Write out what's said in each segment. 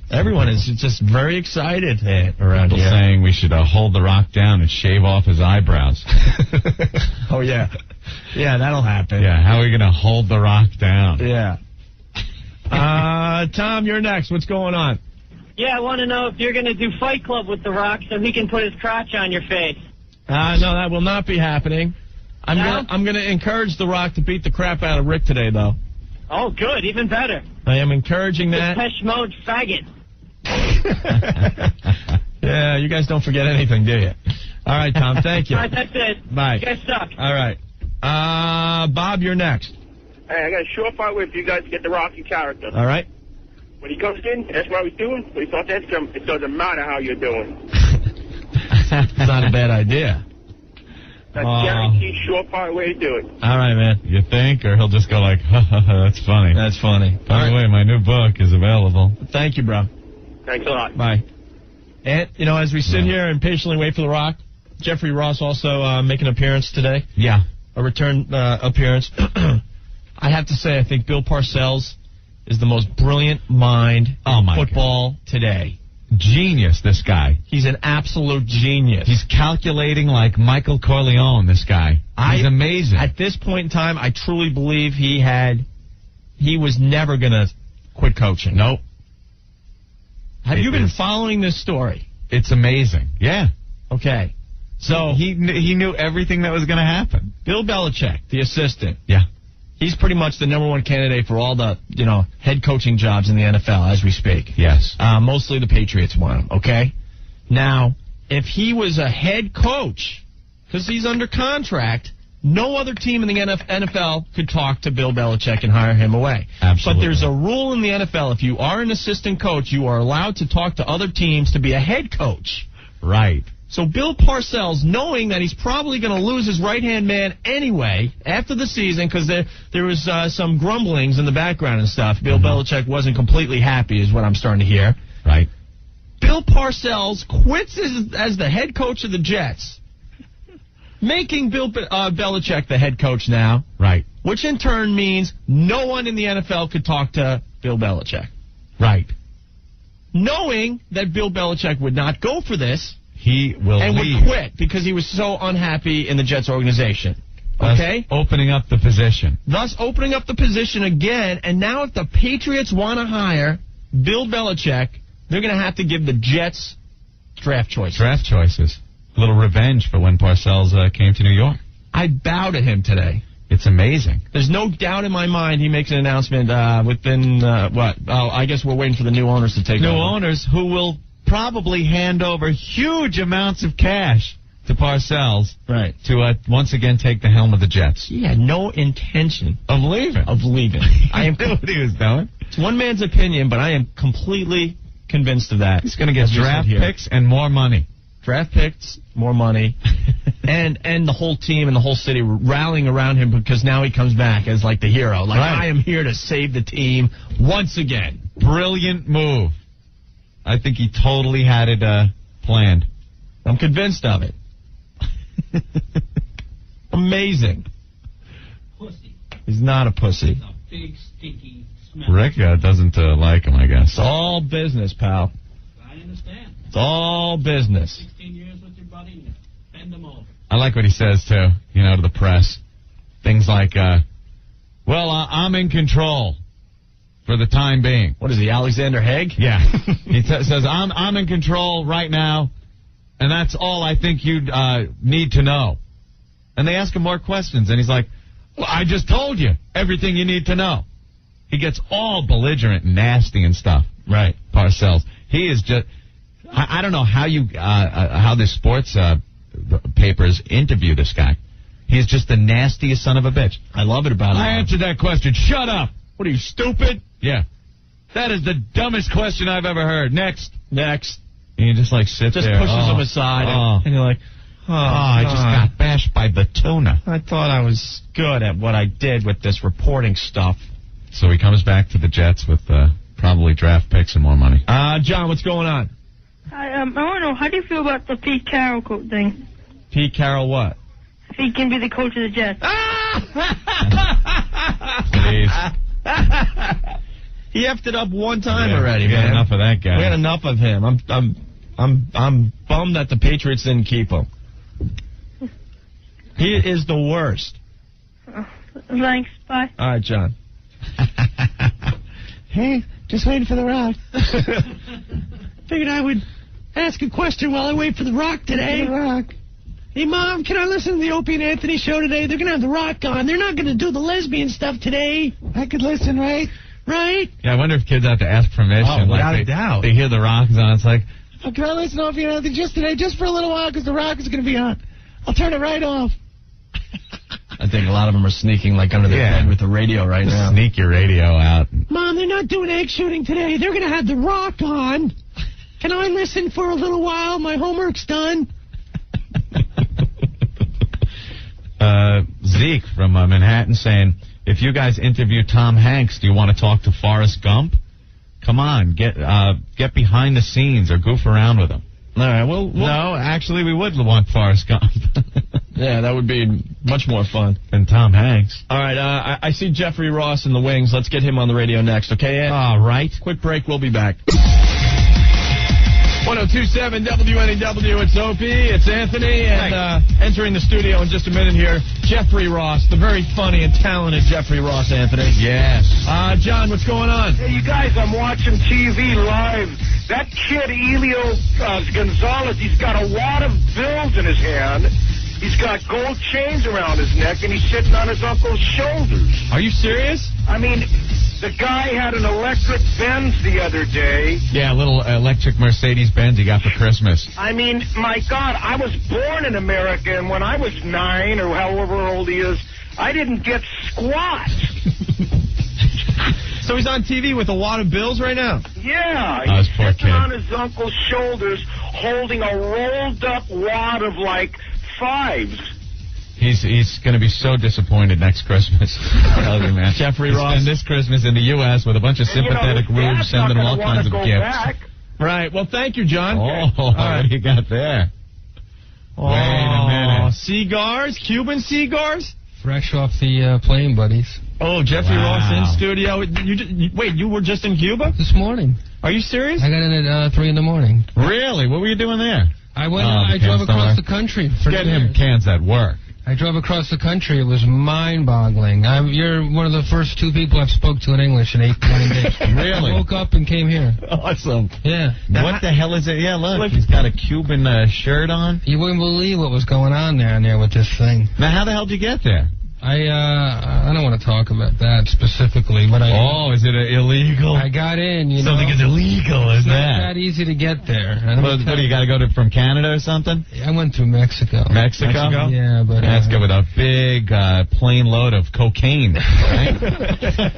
Everyone is just very excited around People here. saying we should hold The Rock down and shave off his eyebrows. Oh, yeah. Yeah, that'll happen. Yeah, how are we going to hold The Rock down? Yeah. Tom, you're next. What's going on? Yeah, I want to know if you're going to do Fight Club with The Rock so he can put his crotch on your face. No, that will not be happening. I'm gonna encourage The Rock to beat the crap out of Rick today, though. Oh, good. Even better. I am encouraging that. Depeche Mode faggot. Yeah, you guys don't forget anything, do you? All right, Tom, thank you. All right, that's it. Bye. You guys suck. All right. Bob, you're next. Hey, I got a surefire way for you guys to get The Rock in character. All right. When he comes in, that's what he's doing. When he starts to ask him, it doesn't matter how you're doing. It's not a bad idea. That's guaranteed surefire way to do it. All right, man. You think? Or he'll just go like, ha, ha, ha, that's funny. That's funny. By the way, my new book is available. Thank you, bro. Thanks a lot. Bye. And, as we sit here and patiently wait for The Rock, Jeffrey Ross also make an appearance today. Yeah. A return appearance. I have to say, I think Bill Parcells is the most brilliant mind in football today. Genius, this guy. He's an absolute genius. He's calculating like Michael Corleone, this guy. He's amazing. At this point in time, I truly believe he was never going to quit coaching. Nope. Have you been following this story? It's amazing. Yeah. Okay. So he knew everything that was going to happen. Bill Belichick, the assistant. Yeah. He's pretty much the number one candidate for all the, head coaching jobs in the NFL as we speak. Yes. Mostly the Patriots want him, okay? Now, if he was a head coach, because he's under contract, no other team in the NFL could talk to Bill Belichick and hire him away. Absolutely. But there's a rule in the NFL. If you are an assistant coach, you are allowed to talk to other teams to be a head coach. Right. So Bill Parcells, knowing that he's probably going to lose his right-hand man anyway after the season, because there was some grumblings in the background and stuff. Bill Belichick wasn't completely happy is what I'm starting to hear. Right. Bill Parcells quits as the head coach of the Jets, making Bill Belichick the head coach now. Right. Which in turn means no one in the NFL could talk to Bill Belichick. Right. Knowing that Bill Belichick would not go for this. He will and leave. would quit because he was so unhappy in the Jets organization. Okay? Thus opening up the position. Thus opening up the position again, and now if the Patriots want to hire Bill Belichick, they're going to have to give the Jets draft choices. Draft choices. A little revenge for when Parcells came to New York. I bow to him today. It's amazing. There's no doubt in my mind he makes an announcement within, I guess we're waiting for the new owners to take over. New owners who will probably hand over huge amounts of cash to Parcells, right, to once again take the helm of the Jets. He had no intention of leaving. I knew what he was doing. It's one man's opinion, but I am completely convinced of that. He's going to get draft picks and more money. Draft picks, more money, and the whole team and the whole city rallying around him because now he comes back as like the hero. Like, right. I am here to save the team once again. Brilliant move. I think he totally had it planned. I'm convinced of it. Amazing. Pussy. He's not a pussy. He's a big, stinky smell. Rick doesn't like him, I guess. It's all business, pal. I understand. It's all business. 16 years with your buddy and you bend them over. I like what he says, too, to the press. Things like, I'm in control. For the time being. What is he, Alexander Haig? Yeah. He says, I'm in control right now, and that's all I think you need to know. And they ask him more questions, and he's like, well, I just told you everything you need to know. He gets all belligerent and nasty and stuff. Right. Parcells. He is just, I don't know how the sports papers interview this guy. He is just the nastiest son of a bitch. I love it about him. I answered that question. Shut up. What are you, stupid? Yeah. That is the dumbest question I've ever heard. Next. And you just sit there. Just pushes him aside. And you're like, I just got bashed by the tuna. I thought I was good at what I did with this reporting stuff. So he comes back to the Jets with probably draft picks and more money. John, what's going on? I want to know, how do you feel about the Pete Carroll thing? Pete Carroll what? If he can be the coach of the Jets. Please. He effed it up one time Yeah, already, we got man. enough of that guy. We had enough of him. I'm bummed that the Patriots didn't keep him. He is the worst. Thanks, bye. All right, John. Hey, just waiting for The Rock. Figured I would ask a question while I wait for The Rock today. The Rock. Hey, Mom, can I listen to the Opie and Anthony show today? They're going to have The Rock on. They're not going to do the lesbian stuff today. I could listen, right? Right? Yeah, I wonder if kids have to ask permission. Oh, without like a doubt. They hear the Rock's on. It's like, Oh, can I listen to Opie and Anthony just today, just for a little while, because The Rock is going to be on? I'll turn it right off. I think a lot of them are sneaking like under their bed with the radio right now. sneak your radio out. Mom, they're not doing egg shooting today. They're going to have The Rock on. Can I listen for a little while? My homework's done. Zeke from Manhattan saying, if you guys interview Tom Hanks, do you want to talk to Forrest Gump? Come on, get behind the scenes or goof around with him. All right, well, No, actually, we would want Forrest Gump. yeah, that would be much more fun. than Tom Hanks. All right, I see Jeffrey Ross in the wings. Let's get him on the radio next, okay, Ed? All right. Quick break, we'll be back. 1027 WNEW, it's Opie, it's Anthony, and entering the studio in just a minute here, Jeffrey Ross, the very funny and talented Jeffrey Ross, Anthony. Yes. John, what's going on? Hey, you guys, I'm watching TV live. That kid, Elio Gonzalez, he's got a wad of bills in his hand. He's got gold chains around his neck, and he's sitting on his uncle's shoulders. Are you serious? I mean, the guy had an electric Benz the other day. Yeah, a little electric Mercedes-Benz he got for Christmas. I mean, my God, I was born in America, and when I was 9 or however old he is, I didn't get squat. So he's on TV with a wad of bills right now? Yeah, Oh, he's this poor sitting kid. on his uncle's shoulders holding a rolled-up wad of, like, fives. He's going to be so disappointed next Christmas. I tell you, man. Jeffrey He's Ross. spend this Christmas in the U.S. with a bunch of sympathetic And, you know, his rubes dad's not sending him all gonna kinds of wanna gifts. go back. Right, well, thank you, John. Oh, All right. what do you got there? Oh, Wait a minute. Cigars? Cuban cigars? Fresh off the plane, buddies. Oh, Jeffrey Wow. Ross in studio. Wait, you were just in Cuba? This morning. Are you serious? I got in at 3 in the morning. Really? What were you doing there? I went. Oh, I the drove cans across don't the country. For Get him cans at work. I drove across the country. It was mind-boggling. You're one of the first 2 people I've spoke to in English in 8 days. Really? I woke up and came here. Awesome. Yeah. What the hell is it? Yeah, look, he's got a Cuban shirt on. You wouldn't believe what was going on down there with this thing. Now, how the hell did you get there? I don't want to talk about that specifically, but Oh, is it illegal? I got in. You Something know, is illegal, it's isn't not that? that easy to get there. What do you got to go to from Canada or something? I went through Mexico. Mexico? Yeah, but That's good with a big plane load of cocaine, right?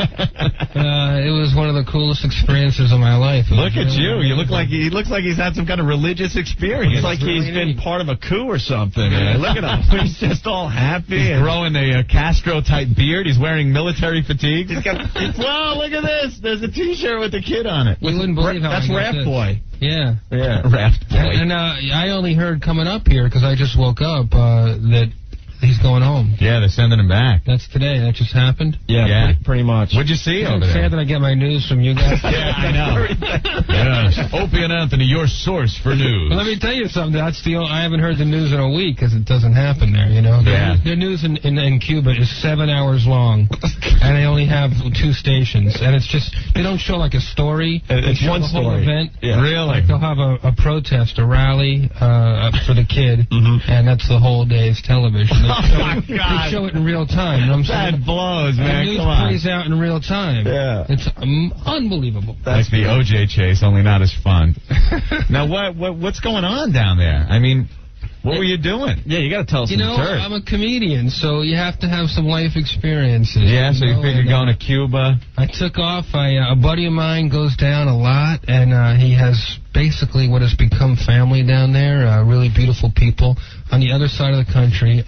it was one of the coolest experiences of my life. It Look was at you. really You look like he looks like he's had some kind of religious experience. It's like he's been part of a coup or something. Man. Look at him. He's just all happy. He's growing a Castro-type beard. He's wearing military fatigue. He's got, Wow, look at this. There's a T-shirt with the kid on it. You wouldn't believe how that's I got Raft this. Boy. Yeah. Yeah, Raft Boy. And I only heard coming up here because I just woke up that he's going home. Yeah, they're sending him back. That's today. That just happened. Yeah. Pretty much. What'd you see Isn't over it there? sad that I get my news from you guys? Yeah, I know. Yes, Opie and Anthony, your source for news. Well, let me tell you something. I haven't heard the news in a week because it doesn't happen there, you know. Yeah. The news in Cuba is 7 hours long, and they only have 2 stations. And it's just, they don't show like a story. It's They show one the whole story. event. Yeah. Really? Like they'll have a protest, a rally for the kid, and that's the whole day's television. They Oh, show my it- God. They show it in real time. You know what I'm saying? That blows, The man. news Come on. plays out in real time. Yeah. It's unbelievable. Like the OJ chase, only not as fun. Now, what's going on down there? I mean, what were you doing? Yeah, you got to tell us You know, some dirt. I'm a comedian, so you have to have some life experiences. Yeah, so you know, figured and, going to Cuba. I took off. A buddy of mine goes down a lot, and he has basically what has become family down there. Really beautiful people. On the other side of the country,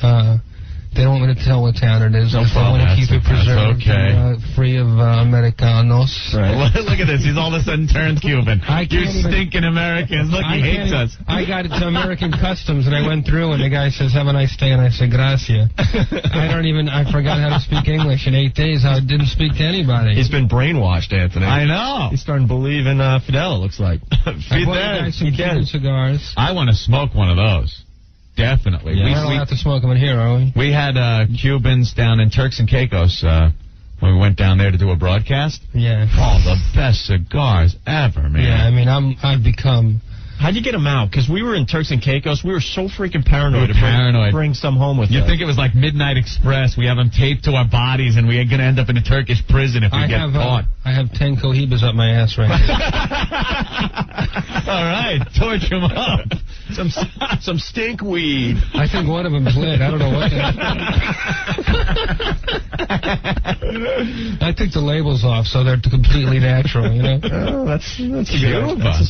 They don't want me to tell what town it is. No They want to keep it preserved, okay. free of Americanos. Right. Look at this. He's all of a sudden turned Cuban. I You can't even- stinking Americans. Look, he hates us. I got it to American Customs, and I went through, and the guy says, "Have a nice day," and I said, "Gracia." I forgot how to speak English in 8 days. I didn't speak to anybody. He's been brainwashed, Anthony. I know. He's starting to believe in Fidel, it looks like. I bought the guy some Cuban cigars. I want to smoke one of those. Definitely. We're not allowed to smoke them in here, are we? We had Cubans down in Turks and Caicos when we went down there to do a broadcast. Yeah. Oh, the best cigars ever, man. Yeah, I mean, I've become... How'd you get them out? Because we were in Turks and Caicos. We were so freaking paranoid paranoid. to bring some home with us. You think it was like Midnight Express. We have them taped to our bodies, and we're going to end up in a Turkish prison if we get caught. I have 10 cohibas up my ass right now. All right, torch them up. Some stink weed. I think one of them's lit. I don't know what I took the labels off, so they're completely natural, you know? Oh, that's Cuba. a